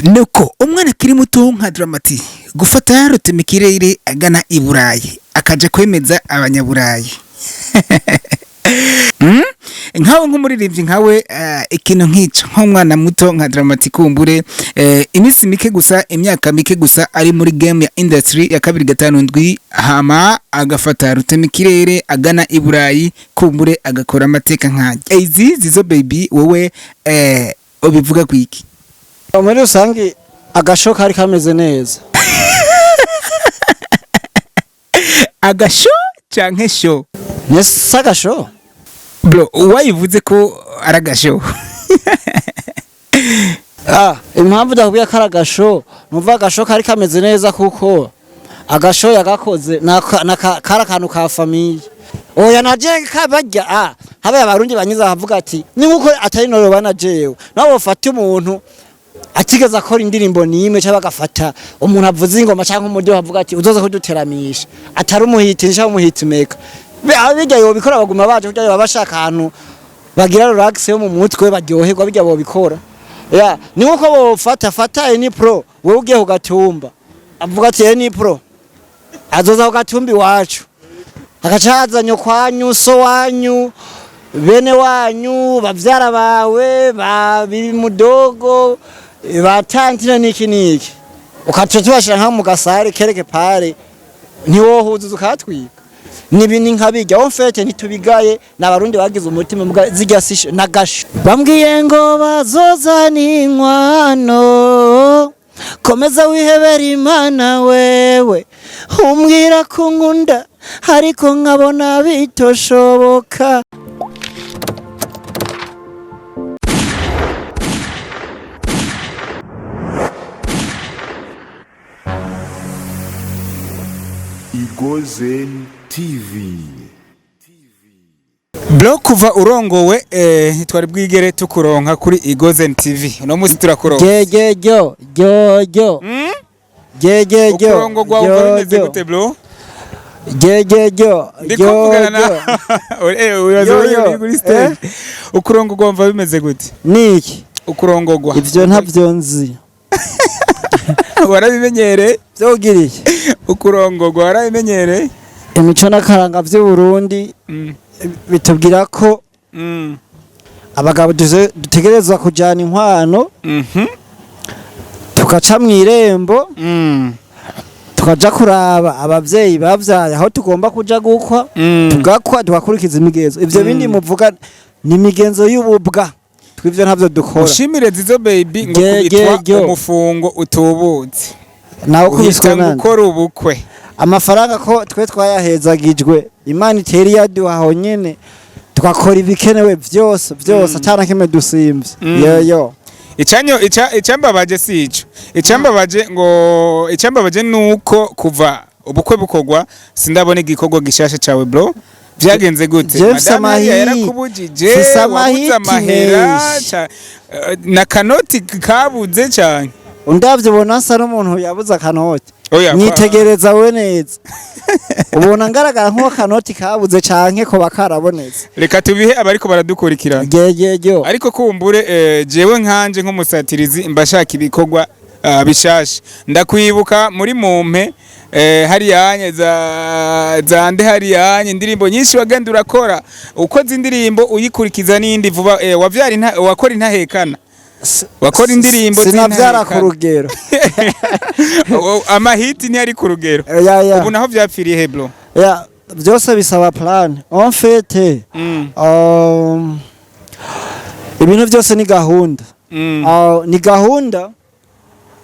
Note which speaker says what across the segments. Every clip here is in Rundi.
Speaker 1: nuko umwana kiri muto nka Dramati gufata rutemikirere agana i Burayi akaja kwemeza abanyaburayi nkawe nk'umuririmbyi nkawe ikintu nk'ico nk'umwana muto nka Dramati kumbure imisi mike gusa imyaka mike gusa ari muri game ya industry ya 257 hama agafata rutemikirere agana i Burayi kumbure agakora amateka nkajya izi zizo baby wowe ubivuga kwiki
Speaker 2: muri rusange agasho kari kameze neza
Speaker 1: agasho canke sho
Speaker 2: nese agasho
Speaker 1: bro wayivuze ko aragasho
Speaker 2: impamvu ndakubiye ko aragasho numva agasho kari kameze neza kuko agasho yagakoze kara kantu ka famille oya naje kabajya habaye abarundi banyiza bavuga ati ni nkuko atari noro banajewe nabo bafata umuntu atigeze akora indirimbo nimwe cyangwa bagafata umuntu avuza ingoma cyangwa umuryo bavuga ati uzoza kuduteramisha atari umuhiti nsha umuhiti meka bijya yo bikora baguma baje kujya babashaka ahantu bagira relax yo mu mutwe baryoherwa bijya bo bikora ni nkuko bo fata ni pro wowe ugiye ugatumba avuga ati ni pro azoza ugatumba iwacu akacaza nyokwanyu so wanyu bene wanyu bavyara bawe babiri mudogo batantira niki ukaca tubashira nka mu gasare kereke pare ntiwohuza ukatwika nibini nkabijya on fete ntitubigaye n'abarundi bagize umutima mbwa zijya sisho nagasho bambwiye ngo bazozana inkwano komeza wihebera Imana wewe umbwira ko nkunda ariko nkabona bitoshoboka
Speaker 3: Igozen TV.
Speaker 1: bro kuva urongowe twari bwigere tukuronka kuri Igozen TV uno muzi turakuronka
Speaker 2: jejejo
Speaker 1: ukurongo gwa umeze gute bro
Speaker 2: jejejo
Speaker 1: ukurongo gwa umva bimeze gute
Speaker 2: niki
Speaker 1: ukurongo gwa
Speaker 2: ivyo ntavyo nzi
Speaker 1: warabimenyere
Speaker 2: byogiriye
Speaker 1: ukurongo gwa warabimenyere
Speaker 2: imico nakaranga vy'u Burundi bitubwira ko abagabo dutegerezwa kujana inkwano tukaca mw'irembo tukaja kuraba abavyeyi bavyaye aho tugomba kuja gukwa tugakwa tugakurikiza imigenzo ivyo bindi muvuga ni imigenzo y'ububwa twivyo ntavyo dukora
Speaker 1: ushimire zizo baby ngo kubitwa umufungo utubutse
Speaker 2: nawe kubiswe nande
Speaker 1: gukora ubukwe
Speaker 2: amafaranga ko twe twayahezagijwe Imana iteri yaduhaho nyene tukakora ibikenewe vyose atana kimwe dusimvye yo icambabaje
Speaker 1: sico icambabaje nuko kuva ubukwe bukogwa sindabona igikorwa gishasha cawe bro vyagenze gute
Speaker 2: madame
Speaker 1: yarakubujije wabuze amahera na kanoti kabuze cyane
Speaker 2: undavye ubona asa n'umuntu yabuze akanoti nyitegereza we neza ubona ngaragara nko kanoti kabuze canke ko bakarabonetse
Speaker 1: reka tubihe abariko baradukurikirana
Speaker 2: jejejo
Speaker 1: ariko kumbure jewe nkanje nk'umusatirizi mbashaka ibikorwa bishasha ndakwibuka muri mumpe hari yanye zande hari yanye indirimbo nyinshi wagenda urakora ukoze indirimbo uyikurikiza n'indi vuba wakora intahekana wakora indirimbo
Speaker 2: sinavyara ku rugero
Speaker 1: amahiti ni ari ku rugero ubu naho vyapfiriye he bro
Speaker 2: byose bisaba plan en fait ibintu byose ni gahunda ni gahunda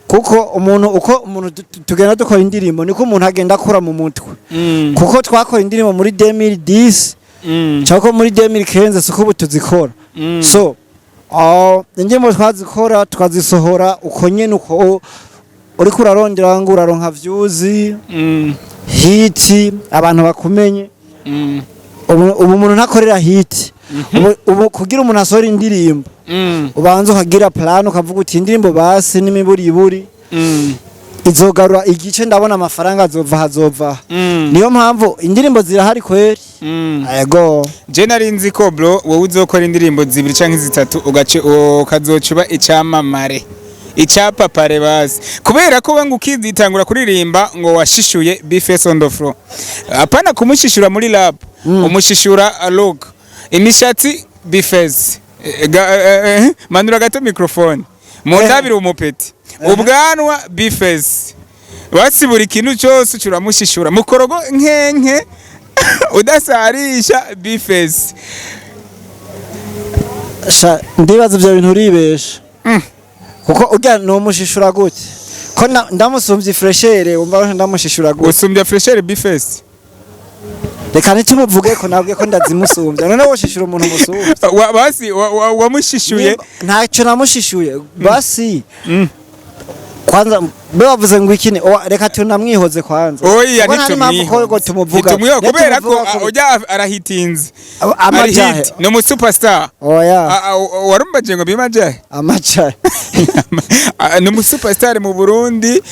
Speaker 2: kuko umuntu tugenda dukora indirimbo niko umuntu agenda akora mu mutwe kuko twakora indirimbo muri 2010 cyako muri 2015 suko butuzikora so indirimbo twazikora tukazisohora uko nyene uko uri kurarondera ngo uraronka views hit abantu bakumenye ubu umuntu ntakorera hit ubu kugira umuntu asora indirimbo ubanza ukagira plan ukavuga uti indirimbo basi n'imiburiburi izogarura igice ndabona amafaranga hazova niyo mpamvu indirimbo zirahari kweri yego
Speaker 1: je narinzi ko bro wowe uzokora indirimbo zibiri canke zitatu ugace ukazocuba icyamamare icapa pare basi kubera ko wenga ukizitangura kuririmba ngo washishuye Bface on the floor apana kumushishura muri rap umushishura log imishatsi Bface manura gato microphone mundabire umupeti ubwanwa Bface basi buri kintu cyose curamushishura mukorogo nkenke udasarisha Bface
Speaker 2: sha ndibaza ivyo bintu uribesha kuko urya no mushishura gute ko ndamusumvye freshere umva ndamushishura gute
Speaker 1: usumbya freshere Bface
Speaker 2: reka nitumuvuge ko nabwiye ko ndazimusumbya none woshishura umuntu musumbya
Speaker 1: basi wamushishuye
Speaker 2: ntacyo namushishuye basi kwanza bavuze ngo ikine reka tunamwihoze kwanza
Speaker 1: oya nitumwiho
Speaker 2: tumuvuga
Speaker 1: kubera ko ujya arahitinze
Speaker 2: amajahe
Speaker 1: no mu superstar
Speaker 2: oya
Speaker 1: warumbaje ngo bimajahe
Speaker 2: amajahe
Speaker 1: no mu superstar mu Burundi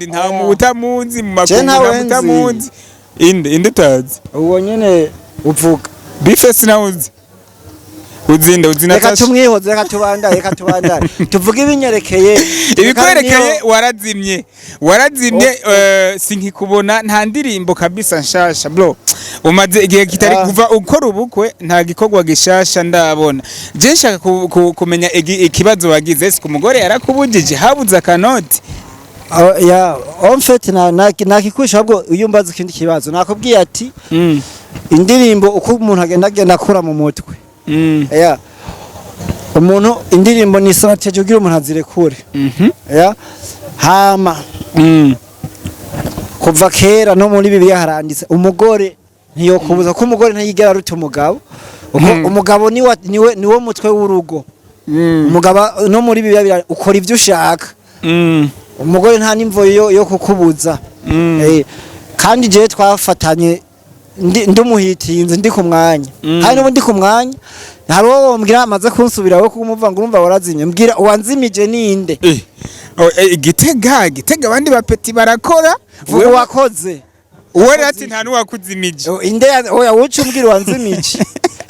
Speaker 1: nta mu utamunzi mu makungu utamunzi inde tazi
Speaker 2: uwo nyene uvuga
Speaker 1: Bface nawuzi uzinde
Speaker 2: reka tumwihoze reka tubanda tuvuge ibinyerekeye
Speaker 1: ibikwerekeye warazimye sinkikubona nta ndirimbo kabisa nshasha bro umaze igihe kitari kuva ukora ubukwe nta gikorwa gishasha ndabona je nshaka kumenya ikibazo wagize ku mugore yarakubujije habuze akanoti
Speaker 2: ya en fait nakikwisha ahubwo uyumbaza ikindi kibazo nakubwiye ati indirimbo uko umuntu agenda akura mu mutwe ya umuntu indirimbo ni strategy ugira umuntu azirekure ya hama kuva kera no muri Bibiliya haranditse umugore ntiyokubuza ko umugore ntayigera ruta umugabo umugabo niwe mutwe w'urugo umugabo no muri Bibiliya ukora ivyo ushaka umugore nta nimvo yo kukubuza kandi je twafatanye ndumuhitinze ndi ku mwanya kandi n'ubu ndi ku mwanya hari uwo wombwira amaze kunsubiraho kumuva ngo urumva warazimye mbwira uwanzimije ninde
Speaker 1: Igitega abandi bapeti barakora
Speaker 2: vuga wakoze
Speaker 1: uwo ati nta nuwakuzimije
Speaker 2: inde oya wuce umbwira uwanzimije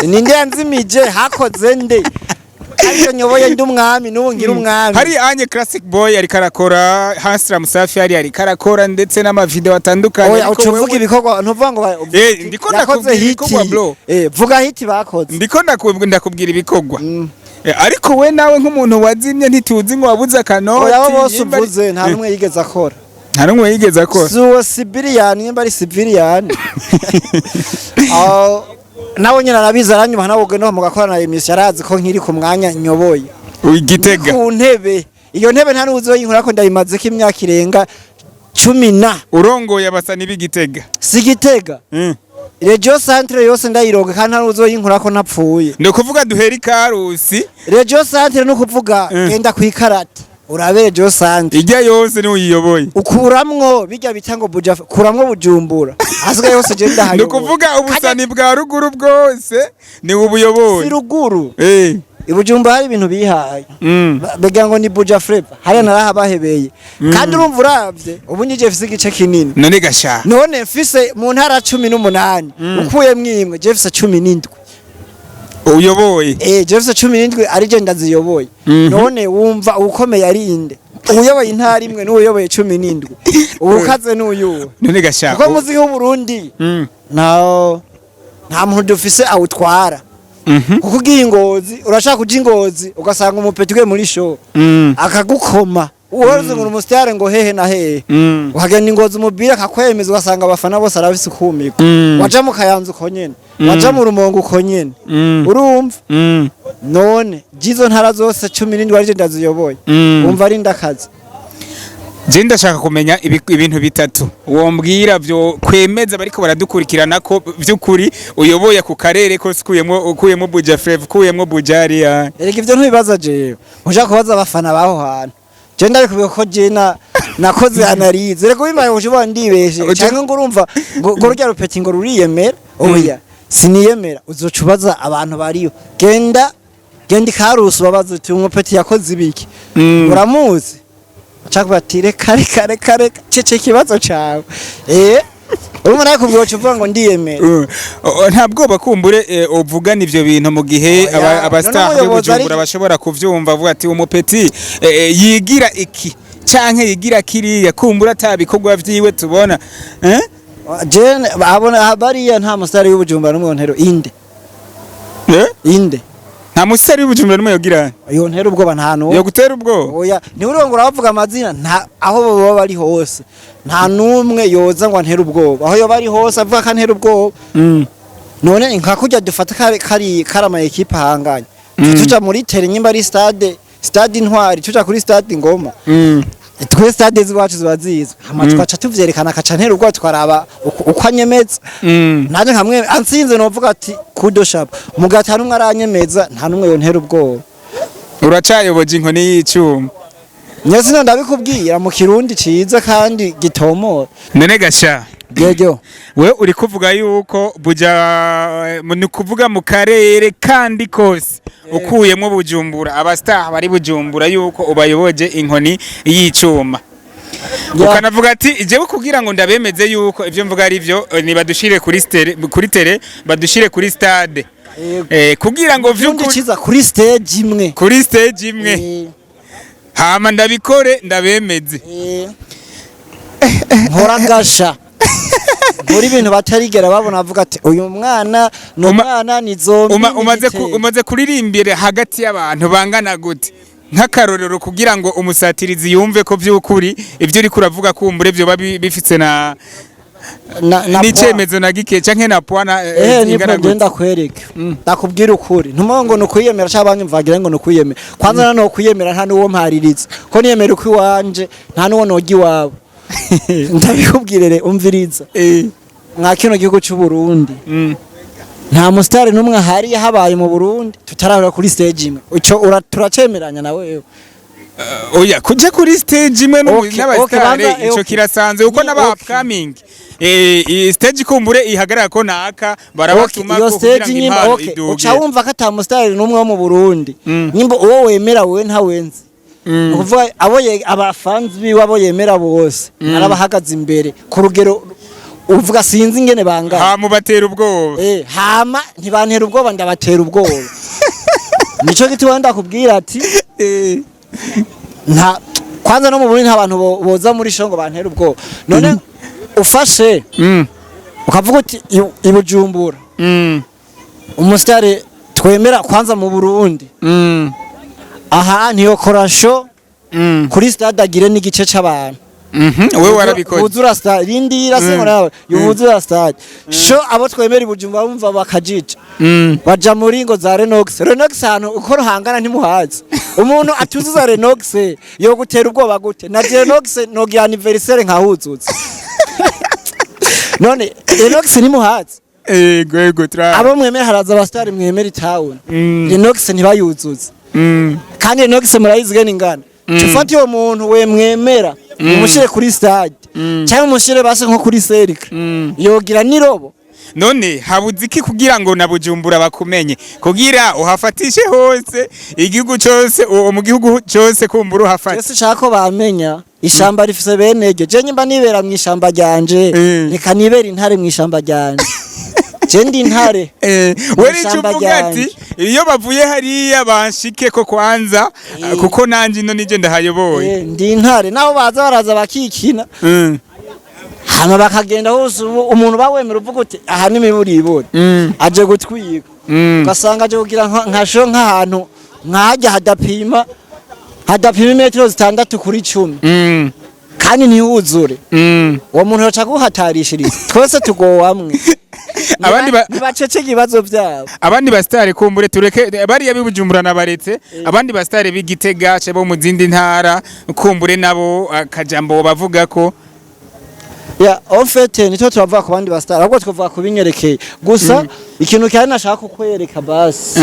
Speaker 2: ninde yanzimije hakoze nde Ariyo nyoboye ndi umwami n'ubu ngira umwami
Speaker 1: hari anye classic boy ari karakora Hasra Musafi ari karakora ndetse n'ama video atandukanye
Speaker 2: oya ucuvuga ibikorwa ntuvuga ngo
Speaker 1: ndiko ndakubwira ibikorwa bro
Speaker 2: vuga hiti bakoze
Speaker 1: ndiko ndakubwira ibikorwa ariko we nawe nk'umuntu wazimye ntituzi ngo wabuze akanoti
Speaker 2: oya bose uvuze nta numwe yigeze akora
Speaker 1: so
Speaker 2: civilian nimba ari civilian nawe nyina nabiza aranyuma nawe ugenda mugakorana emission arazi ko nkiri ku mwanya nyoboye
Speaker 1: Igitega
Speaker 2: ku ntebe iyo ntebe nta nuzo yinkura ko ndayimaze ko imyaka irenga 10
Speaker 1: urongoye abasani b'Igitega
Speaker 2: si Gitega Regio Centre yose ndayiroga kandi nta nuzo yinkura ko napfuye
Speaker 1: ndo kuvuga duheri karusi
Speaker 2: Regio Centre no kuvuga genda kwikarata urabere Regio Centre
Speaker 1: ijya yose ni uyiyoboye
Speaker 2: ukuramwo bijya bitango buja kuramwo Bujumbura asiga yose je ndahayo
Speaker 1: ndo kuvuga ubusani bwa ruguru bwose ni ubuyoboye
Speaker 2: si ruguru Ibujumba hari ibintu bihaye bega ngo ni buja flavor hari narahabahebeye kandi urumva uravye ubu nije fise igice kinini
Speaker 1: none gasha
Speaker 2: none mfise mu ntara 18 ukuye mwimwe je fise 17
Speaker 1: uyoboye
Speaker 2: je fise 17 ari je ndaziyoboye none wumva ukomeye ari inde uyoboye intara imwe n'uyoboye 17 ubukaze n'uyuwe
Speaker 1: none gasha
Speaker 2: ko muzi ho Burundi nta muntu dufise awutwara kuko Ingozi urashaka kuja Ingozi ugasanga umupeti gwe muri show akagukoma uwoze ngo umusitare ngo hehe na hehe ukagenda Ingozi umubira akakwemeza ugasanga abafana bose arabise kumiko waja mu Kayanza uko nyene waja mu Rumongo uko nyene urumva none jizo ntara zose 17 ari je ndaziyoboye umva ari ndakazi
Speaker 1: je ndashaka kumenya ibintu bitatu wombwira byo kwemeza bariko baradukurikirana ko byukuri uyoboye ku karere ko ukuyemo buja flavor ukuyemo bujariya
Speaker 2: erega ivyo ntubibaza jewe uja kubaza abafana baho hantu je ndabikubiye ko je nakoze analyse reko bimaye ushobora ndibeshe cyangwa ngo urumva ngo rya rupeti ngo ruriyemera oya siniyemera uzocubaza abantu bariyo genda ikarusi babaza uti umupeti yakoze ibiki uramuzi Chakwa tire kare cece kibazo cawe urumva nawe kubwo uvuga ngo ndiyemera
Speaker 1: nta bwoba kumbure uvugana ivyo bintu mu gihe abastar b'Ubujumbura bashobora kuvyumva avuga ati umupeti yigira iki canke yigira kiriya kumbura atabikorwa vyiwe tubona
Speaker 2: jene abona bariya nta musitari w'Ubujumbura n'umwe ntero inde
Speaker 1: nta musitari w'Ubujumbura n'umwe yogira
Speaker 2: yo ntero ubwoba nta no
Speaker 1: yo gutera ubwoba
Speaker 2: oya ni urongora bavuga amazina nta aho baba bari hose nta numwe yoza ngo ntera ubwoba aho yo bari hose avuga ka ntera ubwoba none inka kujya dufata kari karama equipe hanganye tuja muri tere nyimba ari stade intwari tuja kuri stade Ngoma twe stade ziwacu zibazizwe amatwaca tuvyerekana kaca ntera ubwoba twaraba uko anyemeza naje hamwe ansinze no vuga ati kudo shop mugata numwe aranyemeza nta numwe yo ntera ubwoba
Speaker 1: uracayoboje inkoni y'icuma
Speaker 2: nyazina ndabikubwira mu kirundi ciza kandi gitomora
Speaker 1: none gasha
Speaker 2: Gejo
Speaker 1: we uri kuvuga yuko buja ni kuvuga mu karere kandi kose ukuyemo Bujumbura abastar bari Bujumbura yuko ubayoboje inkoni y'icuma ukanavuga ati jewe kugira ngo ndabemeze yuko ivyo mvuga ari byo ni badushire kuri tere badushire kuri stade kugira ngo
Speaker 2: vyuko ciza kuri stage imwe
Speaker 1: hama ndabikore ndabemeze
Speaker 2: Horagasha muri bintu batarigera babona avuga ati uyu mwana no mwana ni zombi
Speaker 1: umaze kuririmbira hagati y'abantu bangana gute nk'akarorero kugira ngo umusatirizi yumve ko by'ukuri ivyo uri kuravuga kumbure byo babifitse na nicemezo na gike canke na poana
Speaker 2: ingana gute ndakwereka ndakubwira ukuri ntumongo no kwiyemera cyabanye mvagira ngo no kwiyemera kwanza no kwiyemera nta nuwo mpaririza ko niyemera uko iwanje nta nuwo nogi wabo ndabikubwirere umviriza mwa kino gihugu cy'u Burundi nta mustari numwe hari habaye mu Burundi tutarabura kuri stage imwe uco turacemeranya nawe
Speaker 1: oya kuja kuri stage imwe n'abastari ico kirasanzwe uko n'aba upcoming stage kumbure ihagarara ko naka barabatuma ko kugira ngo impano iduge
Speaker 2: uca wumva ko ata mustari numwe wo mu Burundi nimba uwo wemera we nta wenzi kuvuga abafanzi biwe abo yemera bose narabahagaze imbere ku rugero uvuga sinzi ingene bangana
Speaker 1: ha mubatera ubwoba
Speaker 2: hama ntibantera ubwoba ndabatera ubwoba nico giti wanda kubwira ati nta kwanza no mu Burundi nta bantu boza muri shongo bantera ubwoba none ufashe ukavuga uti ibujumbura umusitari twemera kwanza mu Burundi aha niyo korasho kuri stade agire n'igice c'abantu
Speaker 1: we warabikoze
Speaker 2: uzura stade rindira se nawe yuzura stade sho abo twemera Bujumbura bumva bakajije baja muri ngo za Renox hano uko hangana ntimuhazi umuntu atuzuza Renox yo gutera ubwoba gute na Renox no gi anniversaire nkahuzutse none Renox ntimuhazi
Speaker 1: gwego tra
Speaker 2: abo mwemera haraza abastari mwemera town Renox ntibayuzuza kandi Renox murayizige ningana Tufati uwo muntu we mwemera umushire kuri stade cyangwa umushire base nko kuri cercle yogira nirobo
Speaker 1: none habuze iki kugira ngo na Bujumbura bakumenye kugira uhafatishe hose igihugu cyose mu gihugu cyose kumbura uhafata
Speaker 2: ese shako bamenya ishamba rifise benege je nyimba nibera mu ishamba ryanje reka nibera intare mu ishamba ryanje Jendi intare
Speaker 1: weri cyuvuga ati iyo bavuye hariya banshike ko kwanza kuko nanje ino nije ndahayoboye
Speaker 2: ndi intare naho baza baraza bakikina hano bakagenda hose umuntu bawemera uvuga uti aha ni miburi ibone aje gutwiga ugasanga aje kugira nkasho nk'ahantu nkajya hadapima metero 6 kuri 10 kandi ntiyuzure uwo muntu yaca guhatarishiriza twese tugowamwe abandi bacece kibazo byabo
Speaker 1: abandi bastare kumbure tureke bari yabibujumbura nabaretse abandi bastare b'Igitega cebo mu zindi ntara kumbure nabo akajambo bavuga ko
Speaker 2: ya en fait nito turavuga ku bandi bastare ahubwo twavuga ku binyerekeye gusa ikintu cyane nashaka kukwereka basi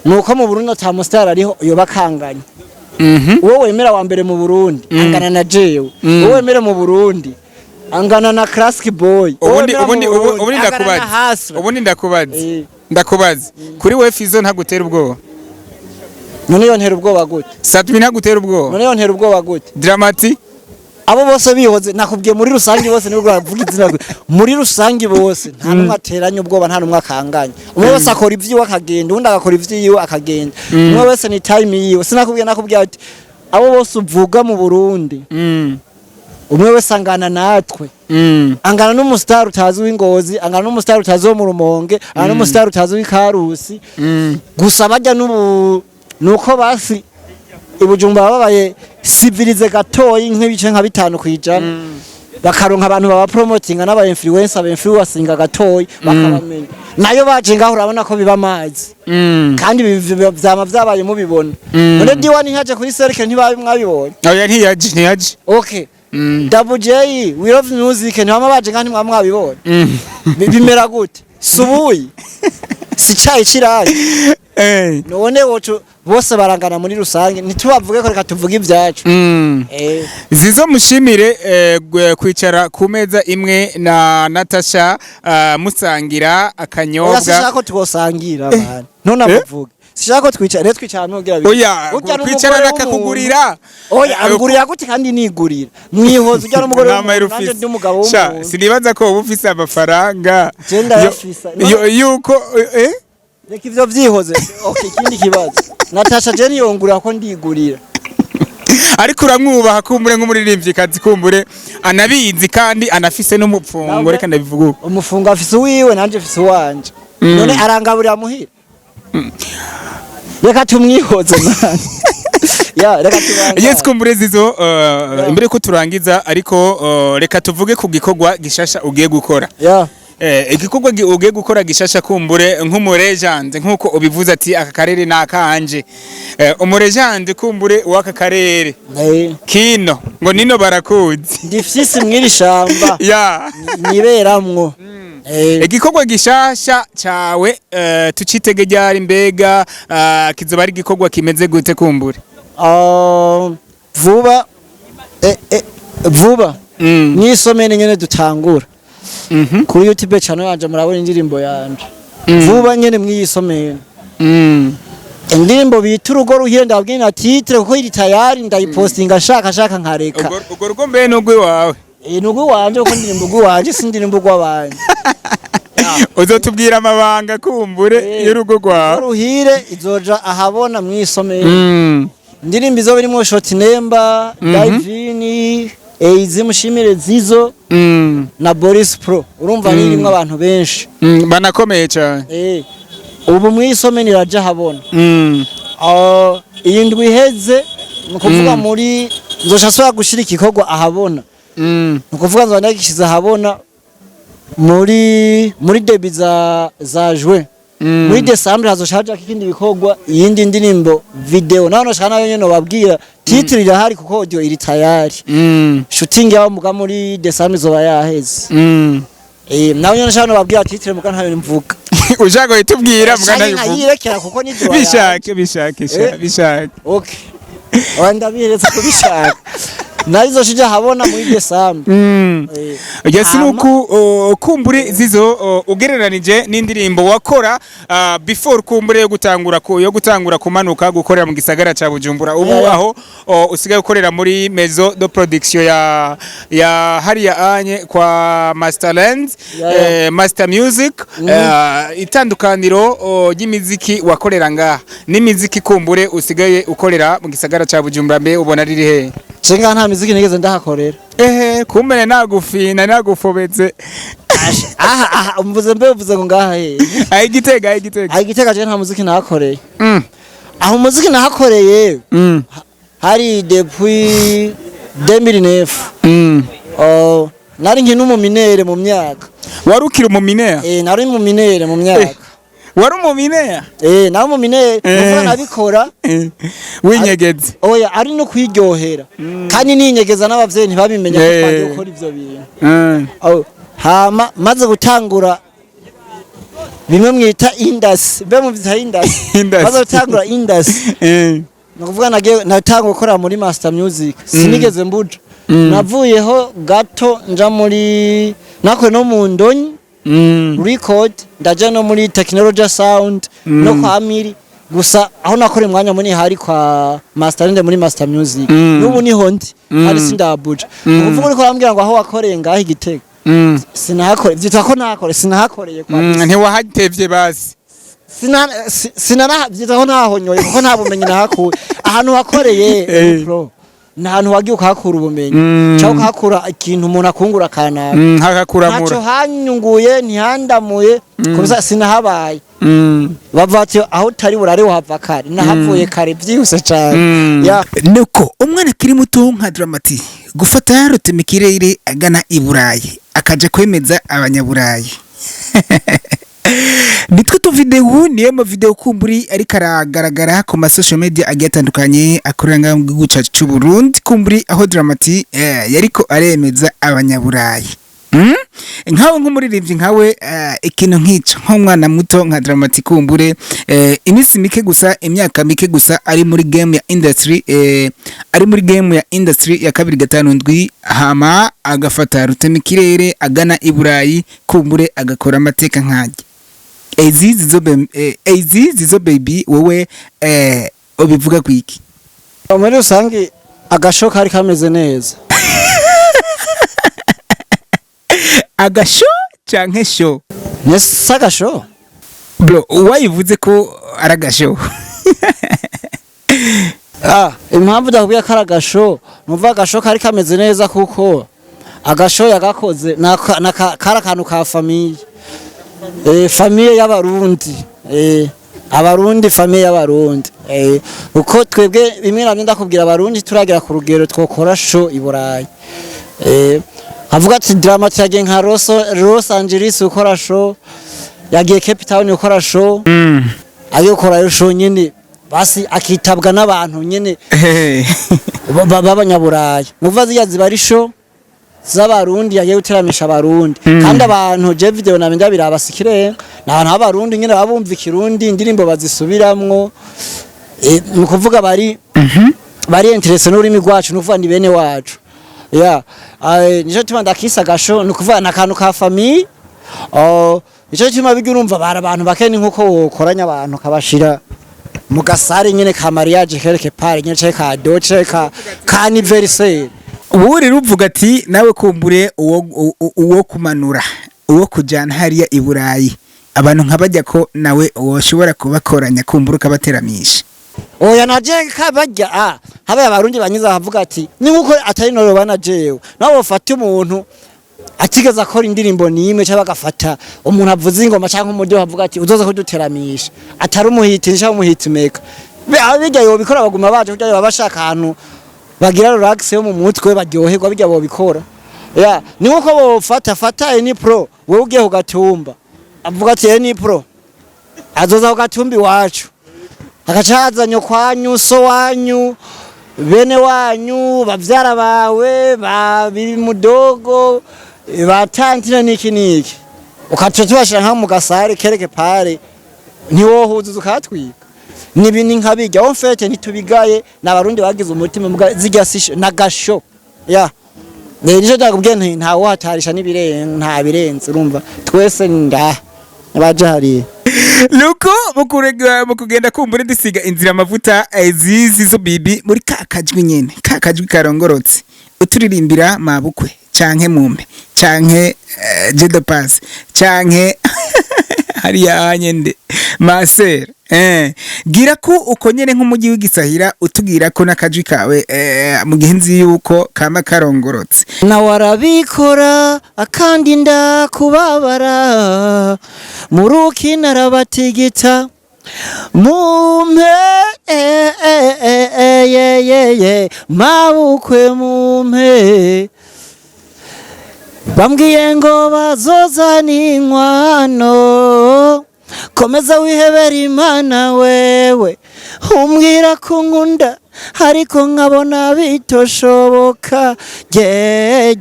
Speaker 2: nuko mu Burundi ata mustari ariho yo bakanganya uwo wemera wa mbere mu Burundi angana na jewe uwo wemera mu Burundi angana na classic boy
Speaker 1: ubundi ndakubaza kuri we Fizo ntagutera ubwoba
Speaker 2: none yo ntera ubwoba gute
Speaker 1: Satmi ntagutera ubwoba
Speaker 2: none yo ntera ubwoba gute
Speaker 1: Dramati
Speaker 2: abo bose bihoze nakubwiye muri rusangi bose nibwo bavuga izina muri rusangi bose nta numwe ateranye ubwoba nta numwe akanganye umwe wese akora ivyiwe akagenda undi agakora ivyiwe akagenda umwe wese ni time yiwe nakubwiye ati abo bose uvuga mu Burundi umwe wese angana natwe angana n'umustar utazi w'Ingozi angana n'umustar utazi wo mu Rumonge angana n'umustar utazi w'Ikarusi gusa bajya nuko basi Ibujumbura babaye civilize gatoyi nk'ibice nka 5 kwijana bakaronka abantu baba promotinga n'aba influencing gatoyi bakabamenya nayo baje ngaho urabona ko biba amazi kandi vyama vyabaye mubibona none diwani ntaje kuri serike ntibaye mwabibonye
Speaker 1: oya ntiyaje
Speaker 2: okay Double J we love music ntama baje kandi mwabibonye bimera gute subuyi si cyayi kirayi none woco bose barangana muri rusange ntitubavuge ko reka tuvuge ivyacu
Speaker 1: zizo mushimire kwicara ku meza imwe na Natasha musangira akanyobwa
Speaker 2: sishaka ko tugosangira abantu none avuga sishaka ko twicara n'ugira
Speaker 1: bibi oya kwicara nakakugurira
Speaker 2: oya angurira gute kandi nigurira mwihoza ujya n'umugore w'umugabo n'umugabo w'umuntu
Speaker 1: sinibaza ko ubufise amafaranga
Speaker 2: genda yafisa
Speaker 1: yuko
Speaker 2: reka ivyo vyihoze okay ikindi kibazo Natasha Jenny yongura ko ndigurira
Speaker 1: ariko uramwubaha kumbure nk'umuririmbyi kazi kumbure anabizi kandi anafise n'umupfungo reka ndabivuga
Speaker 2: umufungo afise wiwe nanje afise wanje none arangaburira muhira reka tumwihoze nani ya reka tubanga
Speaker 1: yes kumbure zizo imbere ko turangiza ariko reka tuvuge ku gikorwa gishasha ugiye gukora igikorwa ugiye gukora gishasha kumbure nk'umurejande nkuko ubivuze ati aka karere nakanje umurejande kumbure waka karere kino ngo nino barakuzi
Speaker 2: ndifisi mwiri shamba
Speaker 1: ya
Speaker 2: niberamwo
Speaker 1: igikorwa gishasha cawe tucitege ryari mbega kizoba ari igikorwa kimeze gute kumbure
Speaker 2: vuba nisomene nyene dutangura kuri YouTube channel yanje murabona indirimbo yanje vuba nyene mwiyisomene indirimbo bita urugo ruhire ndabwira titre kuko iri tayari ndayipostinga shaka nkareka
Speaker 1: ugo rugo mbe n'ugwi wawe
Speaker 2: n'ugwi wanje kuko indirimbo ugwi wanje sindirimbo gw'abanje
Speaker 1: uzotubwira amabanga kumbure y'urugo rwawe
Speaker 2: ruhire izoja ahabona mwiyisomene indirimbo izo birimo short number live Eizi mushimire zizo na Boris Pro urumva nirimwe abantu benshi
Speaker 1: banakomeye cyane
Speaker 2: ubu mwisome niraje habona iyi ndwi iheze nukuvuga muri nzoshasora gushira ikikorwa ahabona nukuvuga nzo ndagishiza ahabona muri debi za juin muri December hazoshaje ikindi bikorwa iyindi ndirimbo video naho noshana yo nyene babwira titre irahari kuko audio iri tayari shooting yawo muga muri December zoba yaheze naho nyene nshana babwira titre muga ntayo mvuga
Speaker 1: ushaka yitubwira muga
Speaker 2: nayo yirekera kuko nizo
Speaker 1: bishake
Speaker 2: okay wanda biretse kubishaka nazo shija habona muri December
Speaker 1: yesi nuko kumbure zizo ugereranije n'indirimbo wakora before kumbure yo gutangura kumanuka gukorera mu gisagara ca Bujumbura ubu aho usigaye ukorera muri Maison de Production ya hariya anye kwa Masterland Master Music itandukaniro y'imiziki wakorera ngaha n'imiziki kumbure usigaye ukorera mu gisagara ca Bujumbura mbe ubona riri he
Speaker 2: Cenga nta miziki nigeze ndahakorera
Speaker 1: kumene nagufina nagufobetse
Speaker 2: umvuze ngo ngaha he igitega je nta muziki nahakoreye aho muziki nahakoreye hari depuis 2009 nari nkina umuminere mu myaka
Speaker 1: warukira umuminere
Speaker 2: nari mu minere mu myaka
Speaker 1: wari umuminere
Speaker 2: nawe umuminere nuvuga nabikora
Speaker 1: winyegeze
Speaker 2: oya ari no kwiryohera kandi ninyegeza n'abavyeyi ntibabimenya ko twari gukora ivyo bintu hama maze gutangura bimwe mwita industry be mu vyita industry maze gutangura industry nukuvuga natanga gukora muri Master Music sinigeze mbuja navuyeho gato nja muri nakwe no mu ndonyi record ndaje no muri technology sound no kwa Amiri gusa aho nakora umwanya muni hari kwa Masterinde muri Master Music n'ubu niho ndi ari sindabuja uvuga uriko arambwira ngo aho wakoreye ngaho IGITEGA sinahakore vyitwa ko nakore sinahakoreye kwa
Speaker 1: ntiwahatevye basi
Speaker 2: sinana vyitwa ko nahonyoye kuko nta bumenyi nahakuye ahantu wakoreye bro nahantu wagiye ukahakura ubumenyi cyangwa ukahakura ikintu umuntu akungura kanaka
Speaker 1: hakakuramura
Speaker 2: ntaco hanyunguye ntihandamuye kuza sinahabaye bavati aho utari burare wahava kare nahavuye kare vyihuse cyane
Speaker 1: nuko umwana kiri muto nka Dramati gufata yarote mikirere agana i Burayi akaje kwemeza abanyaburayi nitwe tu video niyo ma video kumburi ari karagaragara ku ma social media agiye atandukanye akoranga mu gihugu cyacu cy'u Burundi kumburi aho Dramati yariko aremeza abanyaburayi nkawe nk'umuririmbyi nkawe ikintu nk'ico nk'umwana muto nka Dramati kumbure imisi mike gusa imyaka mike gusa ari muri game ya industry ya kabiri gatanu ndwi hama agafata rutemikirere agana i Burayi kumbure agakora amateka nkajye zizo baby wowe ubivuga kwiki
Speaker 2: muri rusange agasho kari kameze neza
Speaker 1: agasho canke sho
Speaker 2: nesa agasho
Speaker 1: bro wayivuze ko aragasho
Speaker 2: impamvu ndakubiye ko aragasho numva agasho kari kameze neza kuko agasho yagakoze kara kantu ka famiye famiye y'abarundi abarundi famiye y'abarundi uko twebwe bimwe nabyo ndakubwira abarundi turagira ku rugero twokora sho i Burayi avuga ati Dramati yagiye nka Los Angeles ukora show yagiye Cape Town ukora show ayo ukora show nyine basi akitabwa n'abantu nyine b'abanyaburayi muva ziba ari show z'abarundi yagiye guteramisha abarundi kandi abantu je video nabinda birabasikire n'abantu b'abarundi nyine babumva ikirundi indirimbo bazisubiramwo nukuvuga bari interesse n'urimi rwacu nuvuga ni bene wacu nico tuma ndakisa gasho nukuvuga nakantu ka famille nico tuma bijya urumva bara abantu bakeni nkuko wokoranya abantu kabashira mu gasare nyene ka mariage quelque part nyene ka doce ka anniversaire
Speaker 1: uburi ruvuga ati nawe kumbure uwo kumanura uwo kujana hariya i Burayi abantu nkabajya ko nawe woshobora kubakoranya kumbura kabateramisha
Speaker 2: oya naje kabajya habaye abarundi banyiza bavuga ati ni nkuko atari noro banajewe nabo bafata umuntu atigeza akora indirimbo nimwe cyangwa bagafata umuntu avuza ingoma cyangwa umuryo bavuga ati uzoza kuduteramisha atari umuhitisha umuhitimeka bijya yo bikora baguma baje kujya babashaka ahantu bagira relax yo mu mutwe baryoherwa bijya bo bikora ni nkuko bo fata ni pro wowe ugiye ugatumba avuga ati ni pro azoza ugatumba iwacu akacaza nyokwanyu so wanyu bene wanyu bavyara bawe babiri mudogo batantira niki ukaca tubashira nka mu gasare kereke pare ntiwohuza ukatwika nibini nkabijya on fete ntitubigaye n'abarundi bagize umutima muga zijya nagasho nijo ndakubwiye nta wahatarisha nta birenze urumva twese nda baje hari
Speaker 1: nuko mukugenda kumbure ndisiga inzira amavuta zizo bibi muri kakajwi nyene kakajwi karongorotse uturirimbira mabukwe canke mumpe canke jedo pass canke hariya nyende maser gira ko uko nyene nk'umugi w'igisahira utugira ko nakajwi kawe mu gihe nzi yuko kama karongorotse
Speaker 2: na warabikora akandi ndakubabara muruki narabatigita mumpe mabukwe mumpe bambwiye ngo bazozana inkwano komeza wihebera Imana wewe umbwira ko nkunda ariko nkabona bitoshoboka ge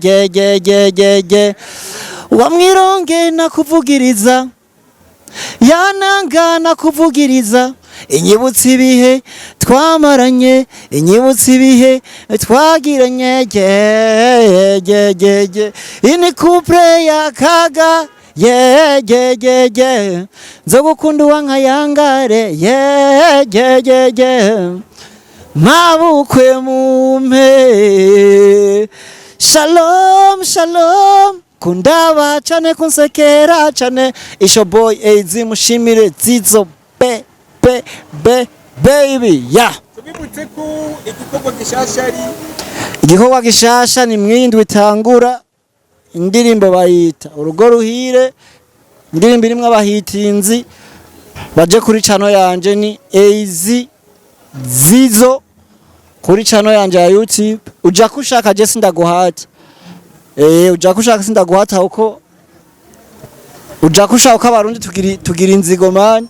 Speaker 2: wamwironge nakuvugiriza yananga nakuvugiriza inyibutsi ibihe twamaranye inyibutsi ibihe twagiranye ge ini couple ya kaga yeah yeah yeah yeah nzogukunda uwankayangare yeah yeah yeah yeah mabukwe mumpe shalom shalom kundaba cane kunsekera cane isho boy AZ mushimire zizo be baby yeah
Speaker 1: tubibutse ko igikorwa gishasha ari
Speaker 2: igikorwa gishasha ni mwindwi itangura indirimbo bayita urugo ruhire indirimbo irimwo abahitinzi baje kuri chano yanje ni AZ Zizo kuri chano yanje ya YouTube uja kushaka je sindaguhata uja kushaka sindaguhata uko uja kushaka ko abarundi tugira inzigo man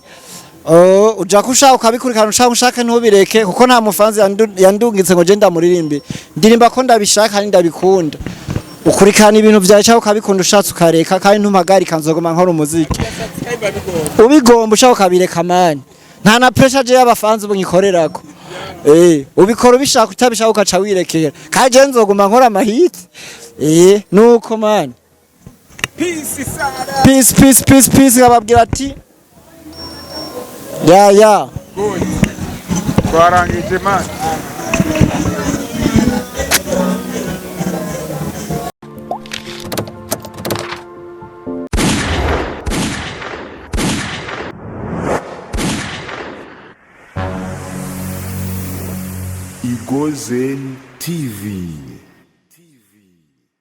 Speaker 2: uja kushaka ukabikurikana ushaka ntubireke kuko nta mufanzi yandungitse ngo je ndamuririmbe ndirimba ko ndabishaka ni ndabikunda ukurikana ibintu vyawe cyangwa ukabikunda ushatse ukareka kandi ntumpagarika nzogoma nkora umuziki ubigomba ushaka ukabireka man nta na pressure je y'abafanzi bunyikorerako ubikora ubishaka utabishaka ukaca wirekera kandi je nzoguma nkora amahit nuko man peace ababwira ati ya
Speaker 1: twarangije man
Speaker 3: IGITEGA TV.